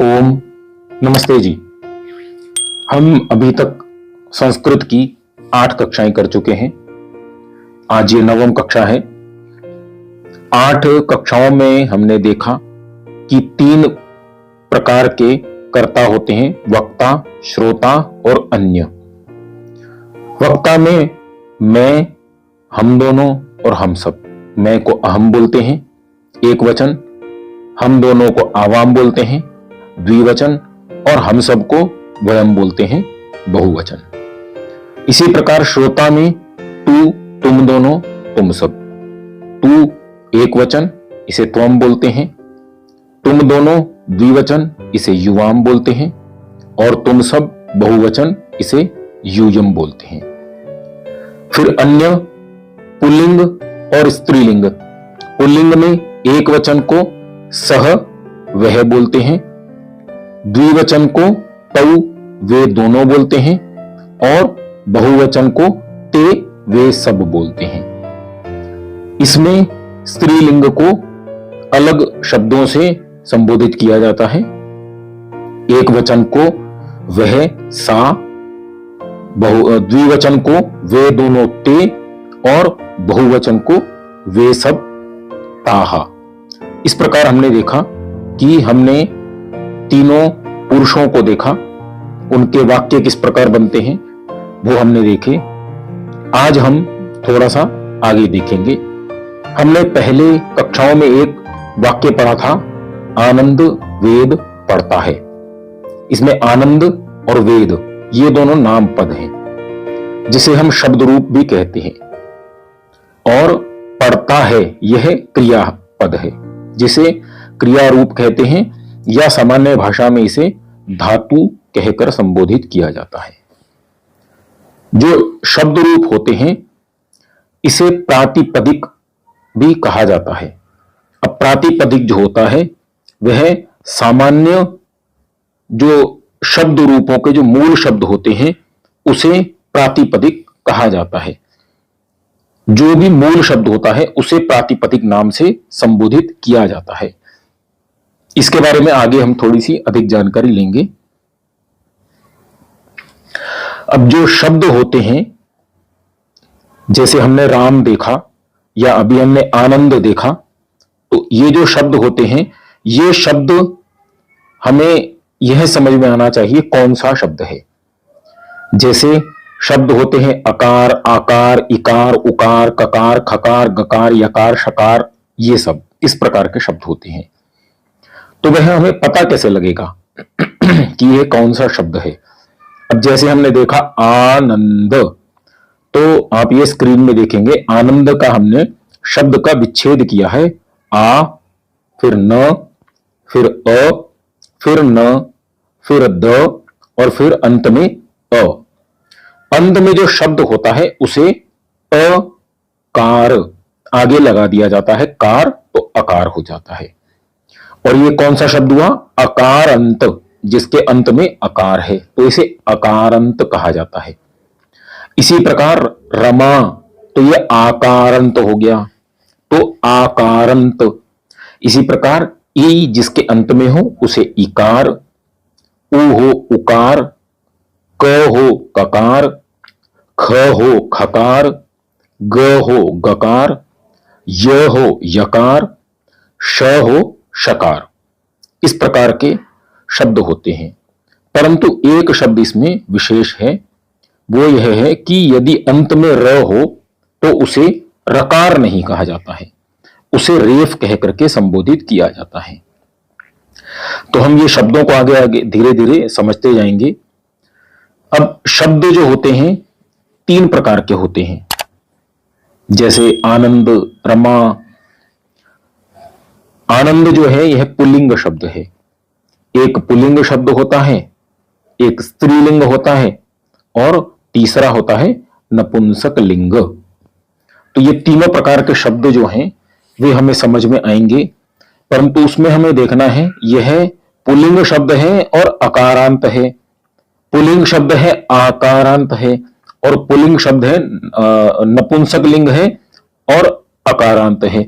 ओम नमस्ते जी। हम अभी तक संस्कृत की 8 कक्षाएं कर चुके हैं। आज ये 9वीं कक्षा है। 8 कक्षाओं में हमने देखा कि 3 प्रकार के कर्ता होते हैं, वक्ता, श्रोता और अन्य। वक्ता में मैं, हम दोनों और हम सब। मैं को अहम बोलते हैं, एक वचन। हम दोनों को आवाम बोलते हैं, द्विवचन। और हम सबको वयम बोलते हैं, बहुवचन। इसी प्रकार श्रोता में तू, तुम दोनों, तुम सब। तू एक वचन, इसे त्वम बोलते हैं। तुम दोनों द्विवचन, इसे युवाम बोलते हैं। और तुम सब बहुवचन, इसे यूयम बोलते हैं। फिर अन्य पुल्लिंग और स्त्रीलिंग। पुल्लिंग में एक वचन को सह, वह बोलते हैं। द्विवचन को तौ, वे दोनों बोलते हैं। और बहुवचन को ते, वे सब बोलते हैं। इसमें स्त्रीलिंग को अलग शब्दों से संबोधित किया जाता है। एक वचन को वह, सा, द्विवचन को वे दोनों, ते, और बहुवचन को वे सब, ताहा। इस प्रकार हमने देखा कि हमने तीनों पुरुषों को देखा, उनके वाक्य किस प्रकार बनते हैं वो हमने देखे। आज हम थोड़ा सा आगे देखेंगे। हमने पहले कक्षाओं में एक वाक्य पढ़ा था, आनंद वेद पढ़ता है। इसमें आनंद और वेद ये दोनों नाम पद हैं, जिसे हम शब्द रूप भी कहते हैं। और पढ़ता है यह क्रिया पद है, जिसे क्रिया रूप कहते हैं, या सामान्य भाषा में इसे धातु कहकर संबोधित किया जाता है। जो शब्द रूप होते हैं इसे प्रातिपदिक भी कहा जाता है। अब प्रातिपदिक जो होता है वह सामान्य जो शब्द रूपों के जो मूल शब्द होते हैं उसे प्रातिपदिक कहा जाता है। जो भी मूल शब्द होता है उसे प्रातिपदिक नाम से संबोधित किया जाता है। इसके बारे में आगे हम थोड़ी सी अधिक जानकारी लेंगे। अब जो शब्द होते हैं, जैसे हमने राम देखा या अभी हमने आनंद देखा, तो ये जो शब्द होते हैं, ये शब्द हमें यह समझ में आना चाहिए कौन सा शब्द है। जैसे शब्द होते हैं अकार, आकार, इकार, उकार, ककार, खकार, गकार, यकार, शकार, ये सब इस प्रकार के शब्द होते हैं। तो वह हमें पता कैसे लगेगा कि यह कौन सा शब्द है। अब जैसे हमने देखा आनंद, तो आप ये स्क्रीन में देखेंगे आनंद का हमने शब्द का विच्छेद किया है। आ, फिर न, फिर अ, फिर न, फिर द, और फिर अंत में अ। अंत में जो शब्द होता है उसे अकार आगे लगा दिया जाता है, कार तो अकार हो जाता है। और ये कौन सा शब्द हुआ? अकार अंत, जिसके अंत में अकार है, तो इसे अकारांत कहा जाता है। इसी प्रकार रमा, तो ये आकारांत हो गया, तो आकारांत। इसी प्रकार ई जिसके अंत में हो उसे इकार, उ हो उकार, क हो ककार, ख हो खकार, ग हो गकार, य हो यकार, श हो शकार। इस प्रकार के शब्द होते हैं। परंतु एक शब्द इसमें विशेष है, वो यह है कि यदि अंत में र हो तो उसे रकार नहीं कहा जाता है, उसे रेफ कह करके संबोधित किया जाता है। तो हम ये शब्दों को आगे आगे धीरे धीरे समझते जाएंगे। अब शब्द जो होते हैं 3 प्रकार के होते हैं, जैसे आनंद, रमा। आनंद जो है यह पुल्लिंग शब्द है। एक पुल्लिंग शब्द होता है, एक स्त्रीलिंग होता है, और तीसरा होता है नपुंसक लिंग। तो ये तीनों प्रकार के शब्द जो हैं वे हमें समझ में आएंगे। परंतु उसमें हमें देखना है यह पुल्लिंग शब्द है और अकारांत है, पुल्लिंग शब्द है आकारांत है, और पुल्लिंग शब्द है नपुंसक लिंग है और अकारांत है।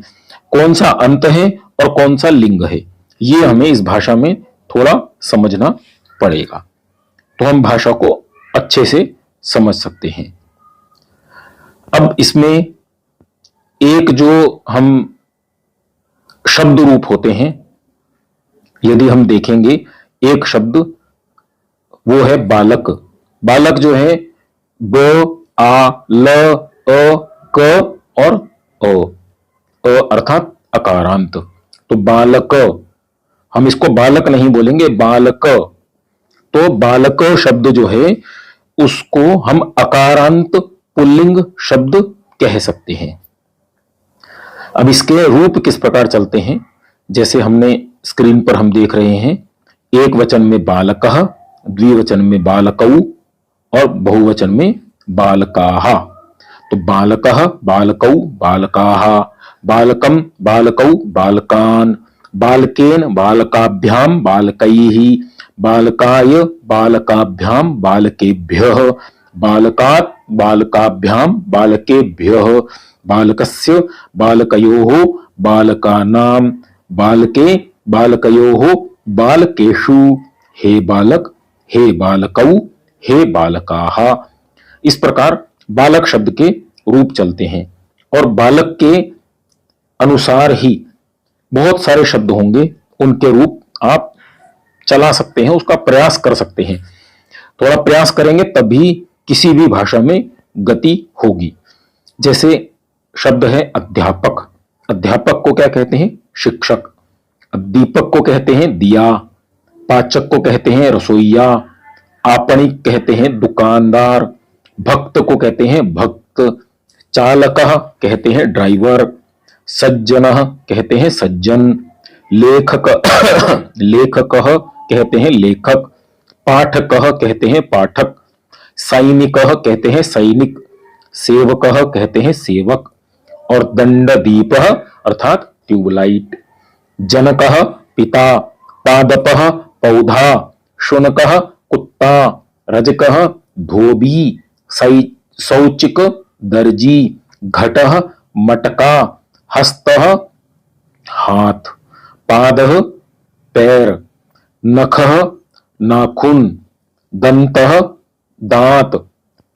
कौन सा अंत है और कौन सा लिंग है, ये हमें इस भाषा में थोड़ा समझना पड़ेगा, तो हम भाषा को अच्छे से समझ सकते हैं। अब इसमें एक जो हम शब्द रूप होते हैं, यदि हम देखेंगे, एक शब्द वो है बालक। बालक जो है ब, आ, ल, अ, क और अ अर्थात अकारांत। तो बालक, हम इसको बालक नहीं बोलेंगे, बालक। तो बालक शब्द जो है उसको हम अकारांत पुल्लिंग शब्द कह सकते हैं। अब इसके रूप किस प्रकार चलते हैं, जैसे हमने स्क्रीन पर हम देख रहे हैं, एक वचन में बालकः, द्विवचन में बालकौ और बहुवचन में बालकाः। तो बालकः, बालकौ, बालकाः, बालकं, बालकौ, बालकान्, बालकेन, बालकाभ्याम, बालकैः, बालकाय, बालकाभ्याम, बालकेभ्यः, बालकात्, बालकाभ्याम, बालकेभ्यः, बालकस्य, बालकयोः, बालकानां, बालके, बालकयोः, बालकेषु, हे बालक, हे बालकौ, हे बालकाः। इस प्रकार बालक शब्द के रूप चलते हैं, और बालक के अनुसार ही बहुत सारे शब्द होंगे, उनके रूप आप चला सकते हैं, उसका प्रयास कर सकते हैं। थोड़ा प्रयास करेंगे तभी किसी भी भाषा में गति होगी। जैसे शब्द है अध्यापक। अध्यापक को क्या कहते हैं? शिक्षक। दीपक को कहते हैं दिया। पाचक को कहते हैं रसोइया। आपणिक कहते हैं दुकानदार। भक्त को कहते हैं भक्त। चालकः कहते हैं ड्राइवर। सज्जनः कहते हैं सज्जन। लेखक लेखकः कहते हैं लेखक। पाठकः कहते हैं पाठक। सैनिकः कहते हैं सैनिक। सेवकः कहते हैं सेवक। और दंडदीपः अर्थात ट्यूबलाइट। जनकः पिता। पादपः पौधा। शुनकः कुत्ता। रजकः धोबी। शौचिक दर्जी। घटः मटका। हस्तः हाथ। पादः पैर। नखः नाखून। दंतः दांत।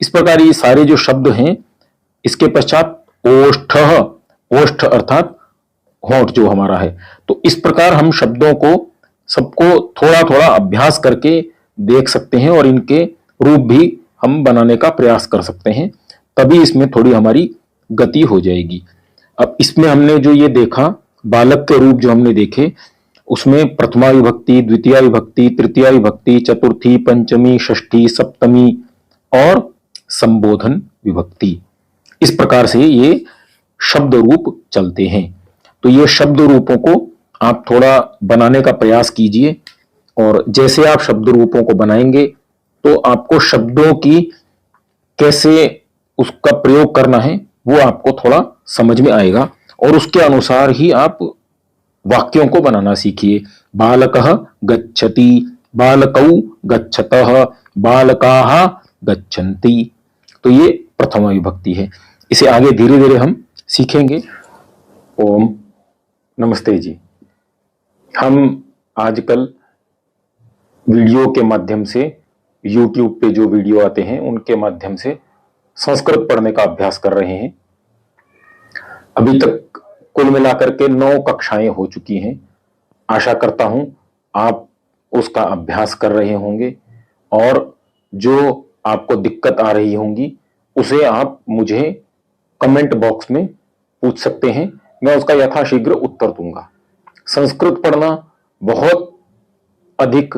इस प्रकार ये सारे जो शब्द हैं, इसके पश्चात ओष्ठः, ओष्ठ अर्थात होंठ जो हमारा है। तो इस प्रकार हम शब्दों को सबको थोड़ा थोड़ा अभ्यास करके देख सकते हैं और इनके रूप भी हम बनाने का प्रयास कर सकते हैं, तभी इसमें थोड़ी हमारी गति हो जाएगी। अब इसमें हमने जो ये देखा, बालक के रूप जो हमने देखे, उसमें प्रथमा विभक्ति, द्वितीय विभक्ति, तृतीय विभक्ति, चतुर्थी, पंचमी, षष्ठी, सप्तमी और संबोधन विभक्ति, इस प्रकार से ये शब्द रूप चलते हैं। तो ये शब्द रूपों को आप थोड़ा बनाने का प्रयास कीजिए, और जैसे आप शब्द रूपों को बनाएंगे तो आपको शब्दों की कैसे उसका प्रयोग करना है वो आपको थोड़ा समझ में आएगा, और उसके अनुसार ही आप वाक्यों को बनाना सीखिए। बालकः गच्छति, बालकौ गच्छतः, बालकाः गच्छन्ति। तो ये प्रथमा विभक्ति है। इसे आगे धीरे धीरे हम सीखेंगे। ओम नमस्ते जी। हम आजकल वीडियो के माध्यम से, YouTube पे जो वीडियो आते हैं उनके माध्यम से संस्कृत पढ़ने का अभ्यास कर रहे हैं। अभी तक कुल मिलाकर के 9 कक्षाएं हो चुकी हैं। आशा करता हूं आप उसका अभ्यास कर रहे होंगे, और जो आपको दिक्कत आ रही होंगी उसे आप मुझे कमेंट बॉक्स में पूछ सकते हैं, मैं उसका यथाशीघ्र उत्तर दूंगा। संस्कृत पढ़ना बहुत अधिक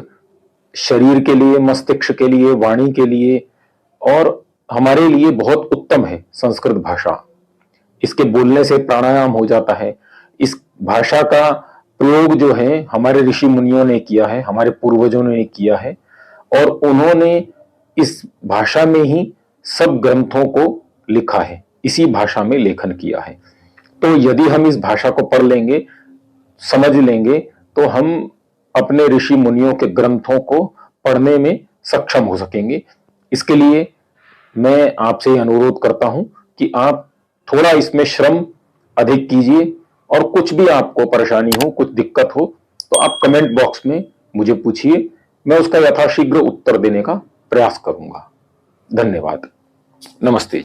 शरीर के लिए, मस्तिष्क के लिए, वाणी के लिए और हमारे लिए बहुत उत्तम है संस्कृत भाषा। इसके बोलने से प्राणायाम हो जाता है। इस भाषा का प्रयोग जो है हमारे ऋषि मुनियों ने किया है, हमारे पूर्वजों ने किया है, और उन्होंने इस भाषा में ही सब ग्रंथों को लिखा है, इसी भाषा में लेखन किया है। तो यदि हम इस भाषा को पढ़ लेंगे, समझ लेंगे, तो हम अपने ऋषि मुनियों के ग्रंथों को पढ़ने में सक्षम हो सकेंगे। इसके लिए मैं आपसे अनुरोध करता हूं कि आप थोड़ा इसमें श्रम अधिक कीजिए, और कुछ भी आपको परेशानी हो, कुछ दिक्कत हो, तो आप कमेंट बॉक्स में मुझे पूछिए, मैं उसका यथाशीघ्र उत्तर देने का प्रयास करूंगा। धन्यवाद। नमस्ते।